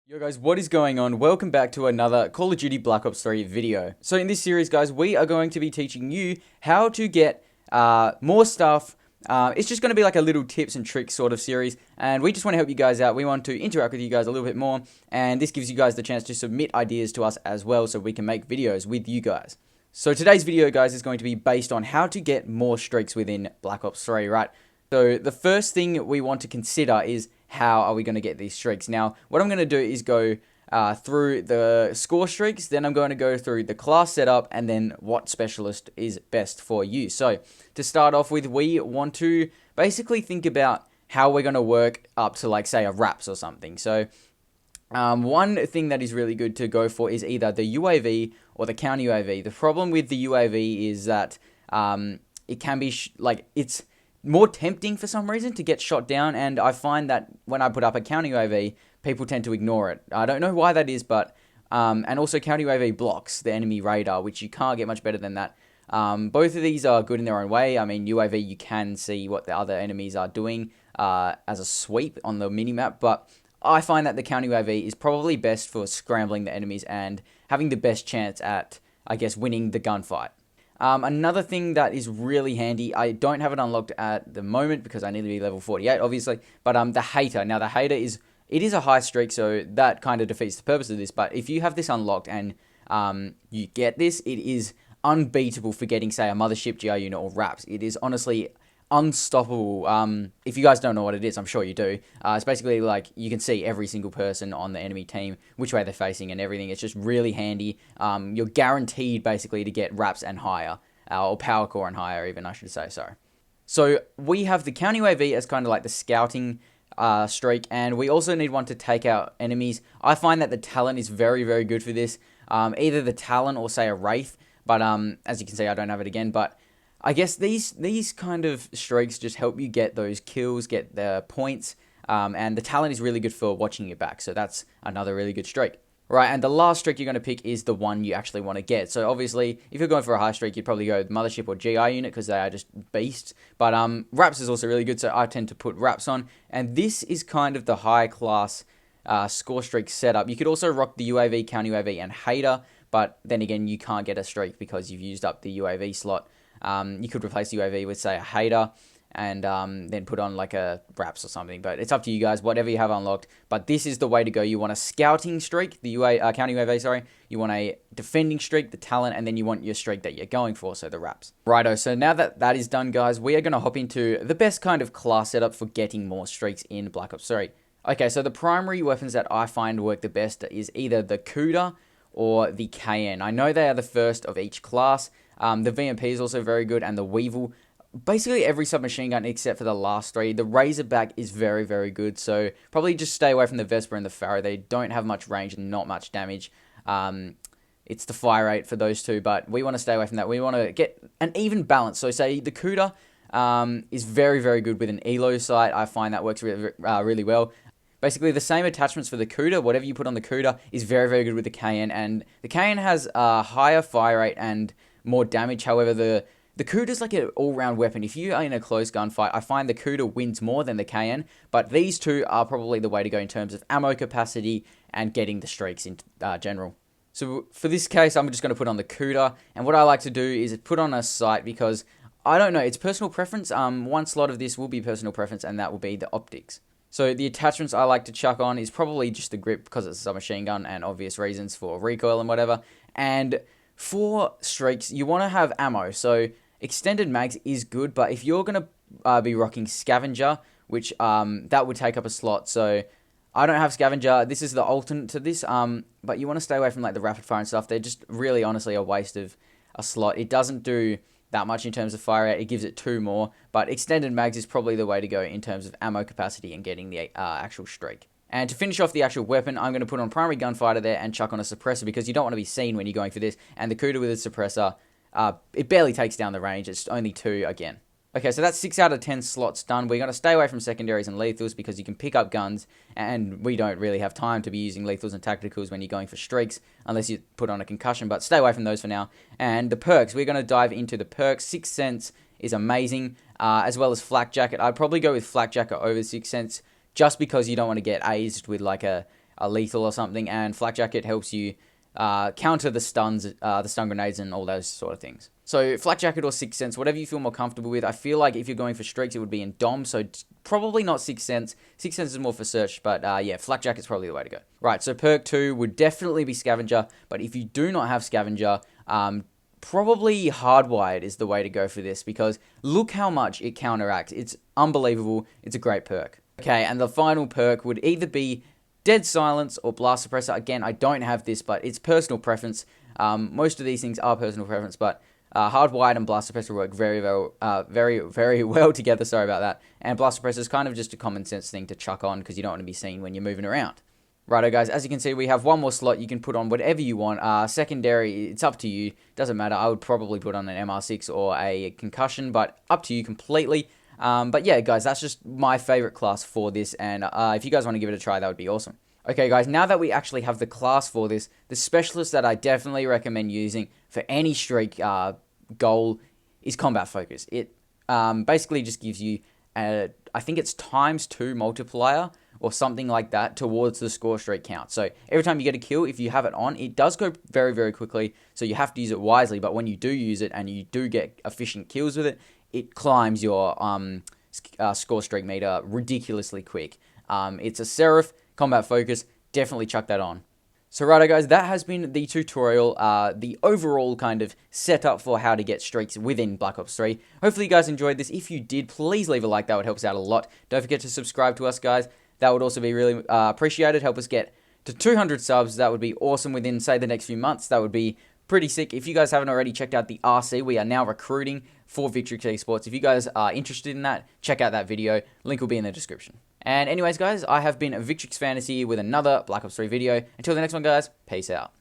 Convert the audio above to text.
Yo guys, what is going on? Welcome back to another Call of Duty Black Ops 3 video. So in this series guys, we are going to be teaching you how to get more stuff. It's just going to be like a little tips and tricks sort of series, and we just want to help you guys out. We want to interact with you guys a little bit more, and this gives you guys the chance to submit ideas to us as well so we can make videos with you guys. So today's video guys is going to be based on how to get more streaks within Black Ops 3, right? So the first thing we want to consider is how are we going to get these streaks. Now, what I'm going to do is go through the score streaks, then I'm going to go through the class setup, and then what specialist is best for you. So to start off with, we want to basically think about how we're going to work up to, like, say, a RAPS or something. So one thing that is really good to go for is either the UAV or the counter UAV. The problem with the UAV is that it can be it's more tempting for some reason to get shot down, and I find that when I put up a counter UAV, people tend to ignore it. I don't know why that is, but and also counter UAV blocks the enemy radar, which you can't get much better than that. Both of these are good in their own way. I mean, UAV, you can see what the other enemies are doing as a sweep on the minimap, but I find that the counter UAV is probably best for scrambling the enemies and having the best chance at, I guess, winning the gunfight. Another thing that is really handy, I don't have it unlocked at the moment because I need to be level 48, obviously, but the hater. Now, the hater is a high streak, so that kind of defeats the purpose of this, but if you have this unlocked and you get this, it is unbeatable for getting, say, a mothership, GR unit, or RAPS. It is honestly unstoppable. If you guys don't know what it is, I'm sure you do. It's basically like you can see every single person on the enemy team, which way they're facing and everything. It's just really handy. You're guaranteed basically to get RAPS and higher, or power core and higher even, I should say. Sorry. So we have the counter UAV as kind of like the scouting streak, and we also need one to take out enemies. I find that the Talon is very, very good for this. Either the Talon or, say, a Wraith, but as you can see, I don't have it again, but I guess these kind of streaks just help you get those kills, get the points, and the Talon is really good for watching your back, so that's another really good streak. Right, and the last streak you're going to pick is the one you actually want to get. So obviously, if you're going for a high streak, you'd probably go Mothership or GI unit because they are just beasts. But RAPS is also really good, so I tend to put RAPS on. And this is kind of the high class score streak setup. You could also rock the UAV, counter UAV, and hater, but then again, you can't get a streak because you've used up the UAV slot. You could replace the UAV with, say, a hater, and then put on like a RAPS or something, but it's up to you guys, whatever you have unlocked. But this is the way to go. You want a scouting streak, the counter UAV, sorry. You want a defending streak, the Talon, and then you want your streak that you're going for, so the RAPS. Righto, so now that that is done, guys, we are going to hop into the best kind of class setup for getting more streaks in Black Ops 3. Okay, so the primary weapons that I find work the best is either the Cuda or the KN. I know they are the first of each class. The VMP is also very good, and the Weevil. Basically every submachine gun except for the last three. The Razorback is very, very good, so probably just stay away from the Vesper and the Pharaoh. They don't have much range and not much damage. It's the fire rate for those two, but we want to stay away from that. We want to get an even balance. So say the Cuda is very, very good with an ELO sight. I find that works really well. Basically, the same attachments for the Cuda, whatever you put on the Cuda, is very, very good with the KN, and the KN has a higher fire rate and more damage. However, the Cuda is like an all-round weapon. If you are in a close gunfight, I find the Cuda wins more than the KN, but these two are probably the way to go in terms of ammo capacity and getting the streaks in general. So for this case, I'm just going to put on the Cuda, and what I like to do is put on a sight because, I don't know, it's personal preference. One slot of this will be personal preference, and that will be the optics. So the attachments I like to chuck on is probably just the grip because it's a submachine gun and obvious reasons for recoil and whatever. And for streaks, you want to have ammo. So extended mags is good, but if you're going to be rocking scavenger, which that would take up a slot. So I don't have scavenger. This is the alternate to this, but you want to stay away from like the rapid fire and stuff. They're just really honestly a waste of a slot. It doesn't do that much in terms of fire rate. It gives it 2 more, but extended mags is probably the way to go in terms of ammo capacity and getting the actual streak. And to finish off the actual weapon, I'm going to put on primary gunfighter there and chuck on a suppressor because you don't want to be seen when you're going for this. And the Cuda with a suppressor, it barely takes down the range. It's only 2 again. Okay, so that's 6 out of 10 slots done. We're going to stay away from secondaries and lethals because you can pick up guns, and we don't really have time to be using lethals and tacticals when you're going for streaks, unless you put on a concussion, but stay away from those for now. And the perks, we're going to dive into the perks. Sixth Sense is amazing, as well as Flak Jacket. I'd probably go with Flak Jacket over Sixth Sense, just because you don't want to get azed with like a are lethal or something, and Flak Jacket helps you counter the stuns, the stun grenades, and all those sort of things. So Flak Jacket or Sixth Sense, whatever you feel more comfortable with. I feel like if you're going for streaks, it would be in Dom, so probably not Sixth Sense. Sixth Sense is more for search, but yeah, Flak Jacket's probably the way to go. Right, so perk 2 would definitely be Scavenger, but if you do not have Scavenger, probably Hardwired is the way to go for this, because look how much it counteracts. It's unbelievable. It's a great perk. Okay, and the final perk would either be Dead Silence or Blast Suppressor. Again, I don't have this, but it's personal preference. Most of these things are personal preference, but Hardwired and Blast Suppressor work very well together. Sorry about that. And Blast Suppressor is kind of just a common sense thing to chuck on because you don't want to be seen when you're moving around. Righto, guys, as you can see, we have one more slot. You can put on whatever you want. Secondary, it's up to you. Doesn't matter. I would probably put on an MR6 or a Concussion, but up to you completely. But yeah, guys, that's just my favorite class for this, and if you guys want to give it a try, that would be awesome. Okay, guys, now that we actually have the class for this, the specialist that I definitely recommend using for any streak goal is Combat Focus. It basically just gives you, I think it's ×2 multiplier or something like that towards the score streak count. So every time you get a kill, if you have it on, it does go very quickly, so you have to use it wisely, but when you do use it and you do get efficient kills with it, it climbs your score streak meter ridiculously quick. It's a Seraph, Combat Focus, definitely chuck that on. So righto, guys, that has been the tutorial, the overall kind of setup for how to get streaks within Black Ops 3. Hopefully you guys enjoyed this. If you did, please leave a like. That would help us out a lot. Don't forget to subscribe to us, guys. That would also be really appreciated. Help us get to 200 subs. That would be awesome within, say, the next few months. That would be pretty sick. If you guys haven't already checked out the RC, we are now recruiting for Victrix Esports. If you guys are interested in that, check out that video. Link will be in the description. And anyways, guys, I have been Victrix Fantasy with another Black Ops 3 video. Until the next one, guys, peace out.